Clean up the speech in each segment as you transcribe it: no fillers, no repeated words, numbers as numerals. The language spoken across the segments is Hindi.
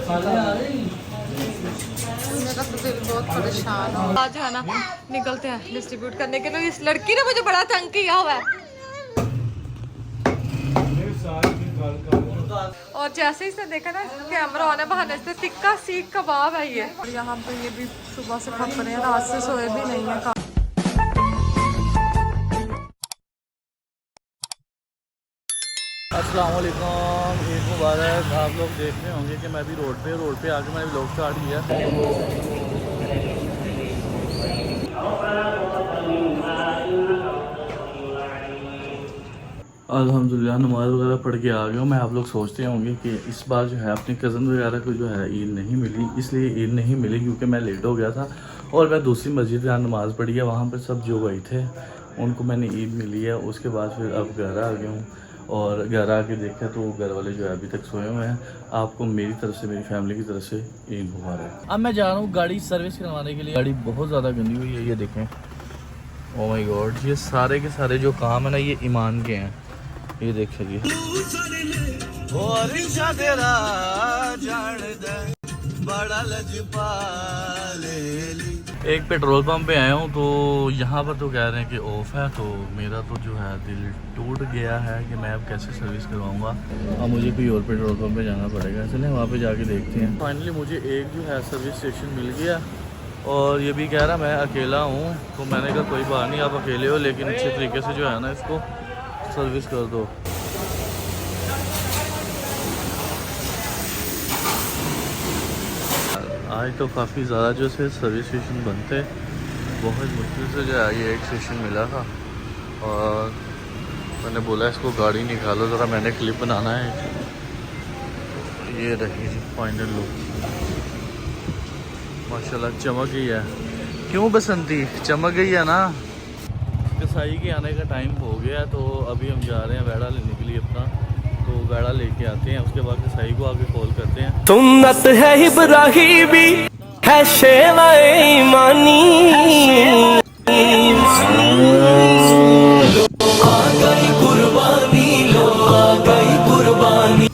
मेरा तो दिल बहुत परेशान हो। आज है ना निकलते हैं डिस्ट्रीब्यूट करने के लिए। इस लड़की ने मुझे बड़ा तंग किया हुआ है। और जैसे ही इसने देखा ना कैमरा ऑन है, बहाने से टिक्का सीख कबाब है ये। और यहाँ पे ये भी सुबह से खप रहे हैं, रात से सोए भी नहीं है। अस्सलाम वालेकुम, ईद मुबारक। आप लोग देख रहे होंगे कि मैं भी रोड पे आके मैंने व्लॉग स्टार्ट किया। अल्हम्दुलिल्लाह नमाज़ वगैरह पढ़ के आ गया हूँ मैं। आप लोग सोचते होंगे कि इस बार जो है अपने कज़न वगैरह को जो है ईद नहीं मिली। इसलिए ईद नहीं मिली क्योंकि मैं लेट हो गया था और मैं दूसरी मस्जिद जहाँ नमाज़ पढ़ी है वहाँ पर सब जो गए थे उनको मैंने ईद मिली है। उसके बाद फिर अब घर आ गया हूँ और घर आके देखा तो घर वाले जो है अभी तक सोए हुए हैं। आपको मेरी तरफ से, मेरी फैमिली की तरफ से ईद मुबारक। अब मैं जा रहा हूँ गाड़ी सर्विस करवाने के लिए। गाड़ी बहुत ज़्यादा गंदी हुई है, ये देखें। ओह माय गॉड, ये सारे के सारे जो काम है ना ये ईमान के हैं। ये देखिए एक पेट्रोल पंप पे आया हूँ तो यहाँ पर तो कह रहे हैं कि ऑफ है। तो मेरा तो जो है दिल टूट गया है कि मैं अब कैसे सर्विस करवाऊँगा। अब मुझे कोई और पेट्रोल पंप पे जाना पड़ेगा। चलें वहाँ पे जाके देखते हैं। फाइनली मुझे एक जो है सर्विस स्टेशन मिल गया और ये भी कह रहा मैं अकेला हूँ। तो मैंने कहा कोई बात नहीं, आप अकेले हो लेकिन अच्छे तरीके से जो है ना इसको सर्विस कर दो। आज तो काफ़ी ज़्यादा जो से सर्विस स्टेशन बनते, बहुत मुश्किल से जो है ये एक स्टेशन मिला था और मैंने बोला इसको गाड़ी निकालो ज़रा, मैंने क्लिप बनाना है। ये रही जी फाइनल लुक, माशाल्लाह चमक गई है। क्यों बसंती चमक गई है ना। कसाई के आने का टाइम हो गया तो अभी हम जा रहे हैं वेड़ा लेने के लिए अपना। तो वेड़ा लेके आते हैं, उसके बाद कसाई को आके कॉल करते हैं। सुन्नत है इब्राहिमी है शेवाए ईमानी। आ गई कुर्बानी, लो आ गई कुर्बानी।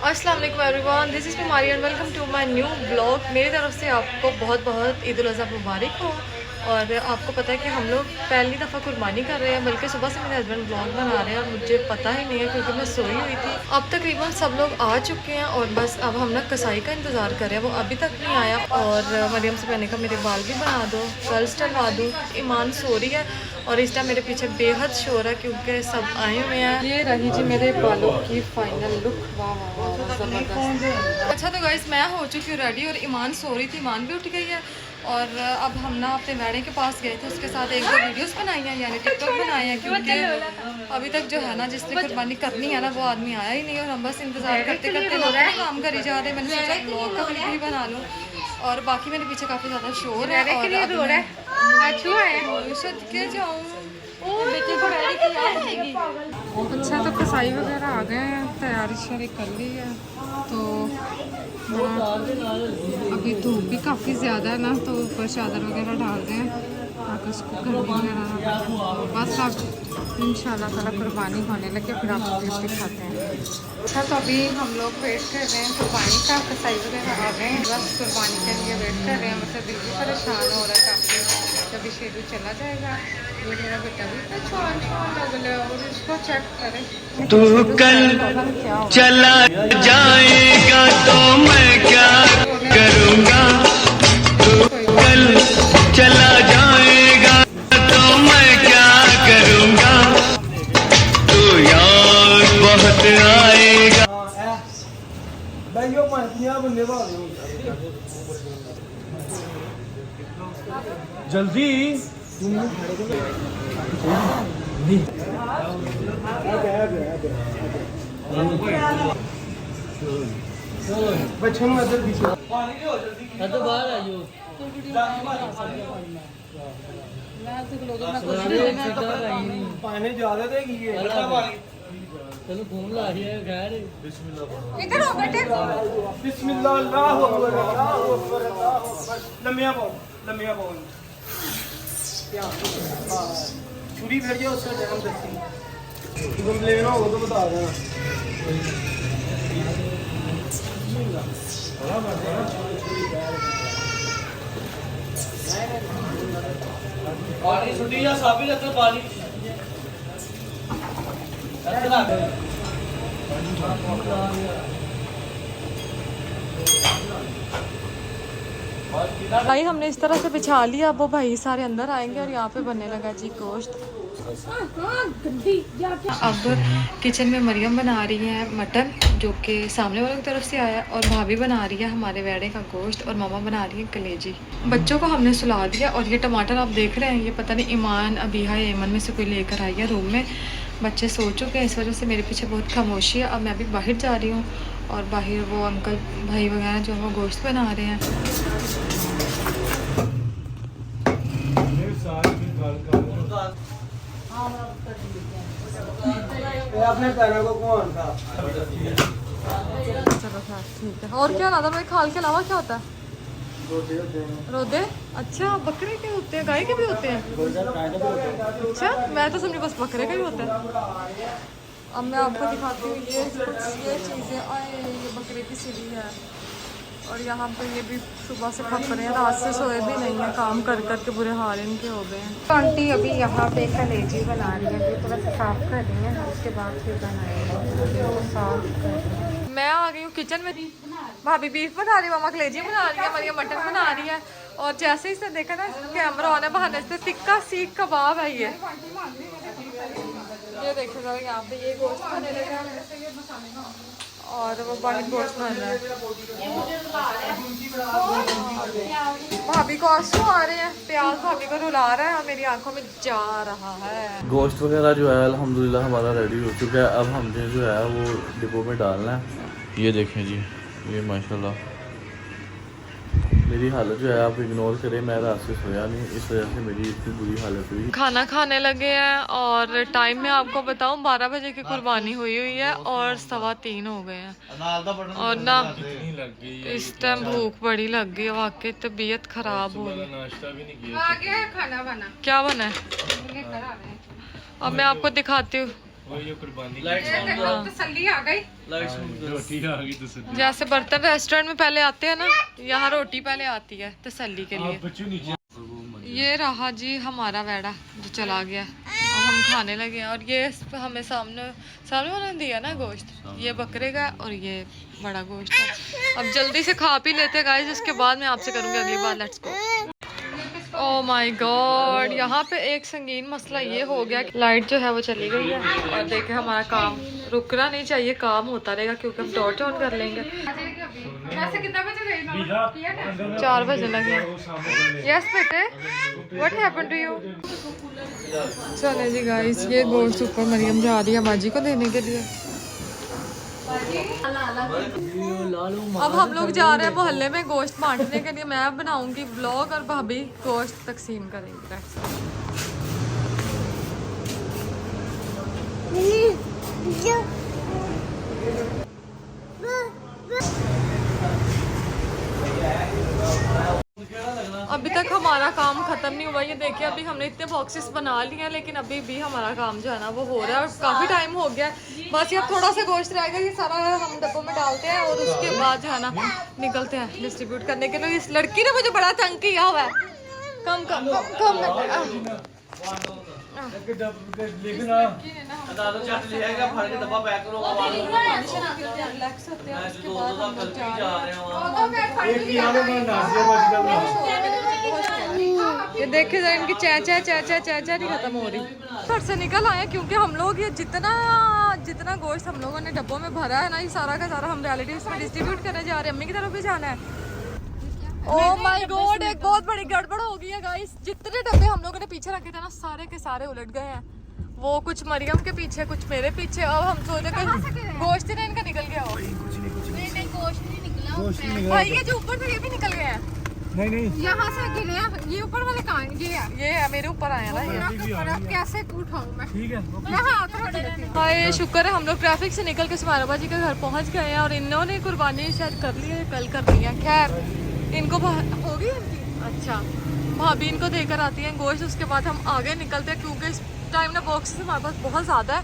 अस्सलाम वालेकुम everyone, this is Kumari and welcome to my new blog. मेरी तरफ से आपको बहुत बहुत ईद उल अज़हा मुबारक हो। और आपको पता है कि हम लोग पहली दफ़ा कुर्बानी कर रहे हैं, बल्कि सुबह से मेरे हस्बैंड ब्लॉग बना रहे हैं और मुझे पता ही नहीं है क्योंकि मैं सोई हुई थी। अब तकरीबन सब लोग आ चुके हैं और बस अब हम ना कसाई का इंतज़ार कर रहे हैं, वो अभी तक नहीं आया। और मरियम से मैंने कहा मेरे बाल भी बना दो, कर्ल्स डलवा दूँ। ईमान सो रही है और इस टाइम मेरे पीछे बेहद शोर है क्योंकि सब आए हुए हैं। ये रही जी मेरे बालों की फाइनल लुक। वाह वाह वाह ज़बरदस्त। अच्छा तो गाइस मैं हो चुकी हूँ रेडी और ईमान सो रही थी, ईमान भी उठ गई है। और अब हम ना अपने वेड़े के पास गए थे, उसके साथ एक दो वीडियोस बनाई हैं, यानी टिकटॉक बनाए हैं क्योंकि अभी तक जो है ना जिसने कुर्बानी करनी है ना वो आदमी आया ही नहीं और हम बस इंतज़ार करते करते लोग काम करी जा रहे हैं। मैंने सोचा ब्लॉग का क्लिप भी बना लूँ और बाकी मेरे पीछे काफ़ी ज़्यादा शोर है। अच्छा तो कसाई वगैरह आ गए हैं, तैयारी शारी कर ली है। तो अभी धूप भी काफ़ी ज़्यादा है ना, तो ऊपर चादर वगैरह डाल दें ताकि उसको गर्मी वगैरह ना लगे। बस अब इंशाल्लाह ताला कुर्बानी होने लगे फिर आपको क्लिप दिखाते हैं। अच्छा तो अभी हम लोग वेट कर रहे हैं कुर्बानी का, कसाई वगैरह आ गए हैं, बस कुर्बानी के लिए वेट कर रहे हैं। मतलब दिल भी परेशान हो रहा है काफ़ी। जब शेरू चला जाएगा, ये मेरा बेटा भी तो छोटा लग रहा है और इसको चेक करें। तू कल चला जाएगा तो मैं क्या करूँगा। तू कल चला जाएगा तो मैं क्या करूँगा। तू याद बहुत आएगा। जल्दी चलो फोन ला खैर बिस्मिल्लाह अल्लाहु अकबर अल्लाहु अकबर अल्लाहु अकबर। लम्बिया बोल छुरी भेजिए उसका जन्म दस्ती कंप्लेन हो तो बता देना। पानी छुट्टी या साबी लगता पानी भाई हमने इस तरह से बिछा लिया, अब वो भाई सारे अंदर आएंगे और यहाँ पे बनने लगा जी गोश्त। अब किचन में मरियम बना रही है मटन, जो कि सामने वालों की तरफ से आया, और भाभी बना रही है हमारे वेड़े का गोश्त, और मामा बना रही है कलेजी। बच्चों को हमने सुला दिया, और ये टमाटर आप देख रहे हैं, ये पता नहीं ईमान अबीहा या ईमान में से कोई लेकर आई है रूम में। बच्चे सो चुके हैं, इस वजह से मेरे पीछे बहुत खामोशी है। अब मैं अभी बाहर जा रही हूँ, और बाहर वो अंकल भाई वगैरह जो है वो गोश्त बना रहे हैं। अपने पैरों को कौन था? चलो ठीक है। और क्या नादर भाई, खाल के अलावा क्या होता है? रोदे। अच्छा, बकरे के होते हैं, गाय के भी होते हैं? अच्छा, मैं तो समझी बस बकरे के ही होते हैं। अब मैं आपको दिखाती हूँ ये चीज़ें। आए, ये बकरे की सीढ़ी है, और यहाँ पे ये भी सुबह से खप रहे हैं, रात से सोए भी नहीं है, काम कर कर के बुरे हाल इनके हो गए हैं। आंटी अभी यहाँ पे कलेजी बना रही है, थोड़ा सा साफ कर रही है, उसके बाद फिर बनाएंगे। साफ कर रही है। मैं आ गई हूँ किचन में, भाभी बीफ बना रही है, मामा कलेजी बना रही है, मरियम मटन बना रही है, और जैसे ही इसने देखा ना कैमरा ऑन है, बहाने से तिक्का सीख कबाब है ये देखो जरा, यहाँ पे ये गोश्त खाने लगा और वो बाहर गोश्त बन रहा है। भाभी को आंसू आ रहे हैं, प्याज भाभी को रुला रहा है और मेरी आंखों में जा रहा है। गोश्त वगैरह जो है अल्हम्दुलिल्लाह हमारा रेडी हो चुका है। अब हमने जो है वो डिब्बों में डालना है। ये देखें जी, ये माशाल्लाह मेरी हालत जो है आप इग्नोर करें, मैं रात से सोया नहीं, इस वजह से मेरी इतनी बुरी हालत हुई। खाना खाने लगे हैं, और टाइम में आपको बताऊं 12 बजे की कुर्बानी हुई है और 3:15 हो गए हैं, और ना इस टाइम भूख बड़ी लग गई है, वाकई तबीयत खराब हो गई। आगे खाना बना, क्या बना है अब मैं आपको दिखाती हूँ। तसल्ली आ गई। जैसे बर्तन रेस्टोरेंट में पहले आते हैं ना, यहाँ रोटी पहले आती है तसल्ली के लिए। ये रहा जी हमारा वेड़ा जो चला गया, अब हम खाने लगे हैं, और ये हमें सामने उन्होंने दिया ना गोश्त, ये बकरे का और ये बड़ा गोश्त है। अब जल्दी से खा पी लेते हैं गाइस, इसके बाद मैं आपसे करूँगी अगली बार। Let's go. Oh my god, यहाँ पे एक संगीन मसला ये हो गया कि लाइट जो है वो चली गई है, और देखे हमारा काम रुकना नहीं चाहिए, काम होता रहेगा, क्योंकि हम टॉर्च ऑन कर लेंगे। वैसे कितना बजे गई? 4 बजे लगे। यस बेटे, व्हाट हैपेंड टू यू? चले जी गाइस, ये गोश्त ऊपर मरियम जा रही है बाजी को देने के लिए। अब हम लोग जा रहे हैं मोहल्ले में गोश्त बांटने के लिए। मैं बनाऊंगी व्लॉग और भाभी गोश्त तकसीम करेंगे। अभी तक हमारा काम खत्म नहीं हुआ, ये देखिए अभी हमने इतने बॉक्सेस बना लिए हैं, लेकिन अभी भी हमारा काम जो है ना वो हो रहा है, और काफ़ी टाइम हो गया है। बस ये अब थोड़ा सा गोश्त रहेगा, ये सारा हम डब्बों में डालते हैं, और उसके बाद जो है ना निकलते हैं डिस्ट्रीब्यूट करने के लिए। इस लड़की ने मुझे बड़ा तंग किया हुआ है। कम ये देखे जाए, इनकी चैचा नहीं खत्म हो रही। घर से निकल आए क्योंकि हम लोग ये जितना गोश्त हम लोगों ने डब्बों में भरा है ना, ये सारा का सारा हम रिलेटिव्स में डिस्ट्रीब्यूट करने जा रहे हैं। अम्मी की तरफ भी जाना है। ओह माय गॉड, एक बहुत बड़ी गड़बड़ हो गई है गाइस। जितने डब्बे हम लोगों ने पीछे रखे थे ना, सारे के सारे उलट गए हैं। वो कुछ मरियम के पीछे, कुछ मेरे पीछे। अब हम सोचे कि गोश्त ही ना इनका निकल गया हो। नहीं गोश्त नहीं निकला भाई ये जो ऊपर थे ये भी निकल गए हैं। नहीं यहाँ से गिरे हैं, ये ऊपर वाले कहाँ हैं? ये है मेरे ऊपर आया ना ये। कैसे उठाऊं मैं? ठीक है। मैं हाथ रख लेती हूँ। हाय शुक्र है हम लोग ट्रैफिक से निकल के सुमारबा जी के घर पहुंच गए हैं, और इन्होंने कुर्बानी शायद कर ली है, कल कर ली है। खैर इनको होगी इनकी, अच्छा भाभी इनको देकर आती हैं गोश्त, उसके बाद हम आगे निकलते हैं, क्योंकि इस टाइम ना बॉक्सेस हमारे पास बहुत ज़्यादा है,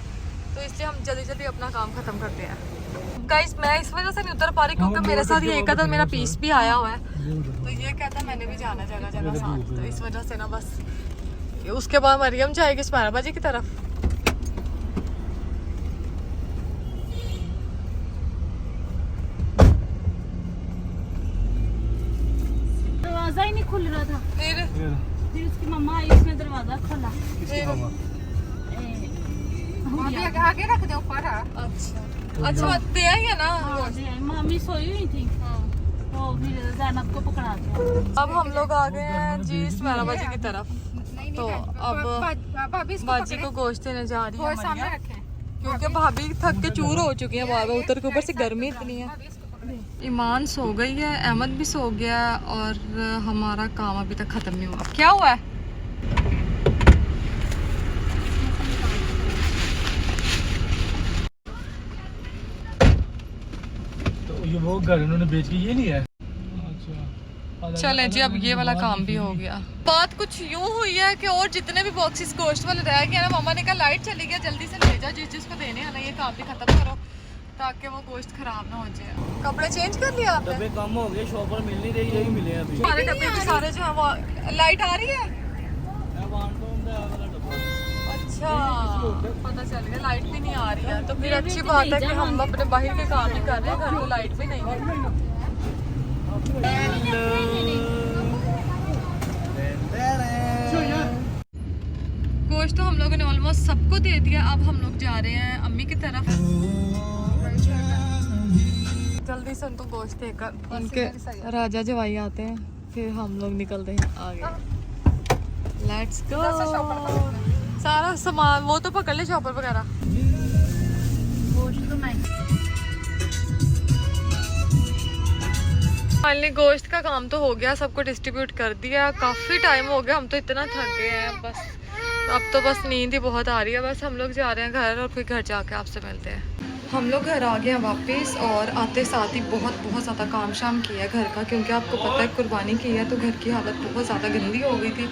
तो इसलिए हम जल्दी जल्दी अपना काम ख़त्म करते हैं। गाइस मैं इस वजह से नहीं उतर पा रही क्योंकि मेरे साथ ये एक मेरा पीस भी आया हुआ है, तो ये कहता मैंने भी जाना जगह जगह साथ, तो इस वजह से ना बस। उसके बाद मरियम जाएगी स्मारा बाजी की तरफ। दरवाजा ही नहीं खुल रहा था, फिर उसकी मम्मा आई, उसने दरवाजा खोला। आगे रख दे ऊपर। अच्छा दे आई है ना। मम्मी सोई हुई थी तो फिर ज़ैनब को पकड़ा दिया। अब हम लोग आ गए हैं जी स्मारा बाजी की तरफ, तो अब बाजी को गोश्त देने जा रही है मरियम, क्योंकि भाभी थक के चूर हो चुकी है बार बार उतर के, ऊपर से गर्मी इतनी है। ईमान सो गई है, अहमद भी सो गया है और हमारा काम अभी तक ख़त्म नहीं हुआ। क्या हुआ है? तो ये वो घर उन्होंने बेच के ये नहीं है। चले जी अब ये वाला काम भी हो गया। बात कुछ यूँ हुई है कि और जितने भी बॉक्सेस गोश्त वाले रह गए ना, मम्मा ने कहा लाइट चली गया जल्दी से ले जाओ, जिस जिसको देने हैं ना ये काम भी खत्म करो ताकि वो गोश्त खराब ना हो जाए। कपड़े चेंज कर लिया आपने? डब्बे कम हो गए, शॉपर मिल नहीं रही, यही मिले अभी। सारे डब्बे भी सारे जो है वो लाइट आ रही है। अच्छा पता चल गया लाइट भी नहीं आ रही है, तो फिर अच्छी बात है कि हम अपने बाहर के काम ही कर रहे हैं, घर में लाइट भी नहीं है। गोश्त तो हम लोगों ने ऑलमोस्ट सबको दे दिया, अब हम लोग जा रहे हैं अम्मी की तरफ। जल्दी से उनको गोश्त देकर उनके राजा जवाई आते हैं, फिर हम लोग निकलते हैं आगे। Let's go. सारा सामान वो तो पकड़ ले, शॉपर वगैरह। फाइनली गोश्त का काम तो हो गया, सबको डिस्ट्रीब्यूट कर दिया। काफ़ी टाइम हो गया, हम तो इतना थक गए हैं बस, अब तो बस नींद ही बहुत आ रही है। बस हम लोग जा रहे हैं घर और फिर घर जाके आपसे मिलते हैं। हम लोग घर आ गए हैं वापस और आते साथ ही बहुत ज़्यादा काम शाम किया है घर का, क्योंकि आपको पता है कुर्बानी की है तो घर की हालत बहुत ज़्यादा गंदी हो गई थी,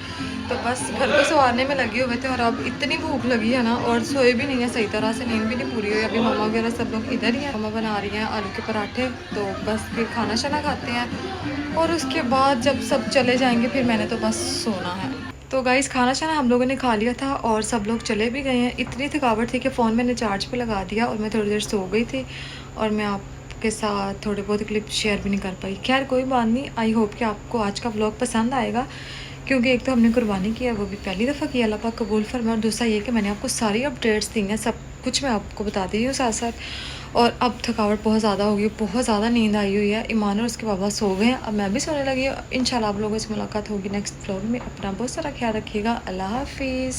तो बस घर को संवारने में लगे हुए थे। और अब इतनी भूख लगी है ना, और सोए भी नहीं है सही तरह से, नींद भी नहीं पूरी हुई। अभी मम्मा वगैरह सब लोग इधर ही हैं, मम्मा बना रही हैं आलू के पराठे, तो बस फिर खाना शाना खाते हैं और उसके बाद जब सब चले जाएंगे फिर मैंने तो बस सोना है। तो गाइस खाना शाना हम लोगों ने खा लिया था और सब लोग चले भी गए हैं। इतनी थकावट थी कि फ़ोन मैंने चार्ज पे लगा दिया और मैं थोड़ी देर सो गई थी और मैं आपके साथ थोड़े बहुत क्लिप शेयर भी नहीं कर पाई। खैर कोई बात नहीं, आई होप कि आपको आज का व्लॉग पसंद आएगा, क्योंकि एक तो हमने कुर्बानी किया, वो भी पहली दफ़ा किया, अल्लाह पाक कबूल फरमाए, और दूसरा ये कि मैंने आपको सारी अपडेट्स दी हैं, सब कुछ मैं आपको बता दी हूँ साथ साथ। और अब थकावट बहुत ज़्यादा हो गई, बहुत ज़्यादा नींद आई हुई है। ईमान और उसके बाबा सो गए हैं, अब मैं भी सोने लगी हूँ। इंशाल्लाह आप लोगों से मुलाकात होगी नेक्स्ट व्लॉग में। अपना बहुत सारा ख्याल रखिएगा। अल्लाह हाफिज़।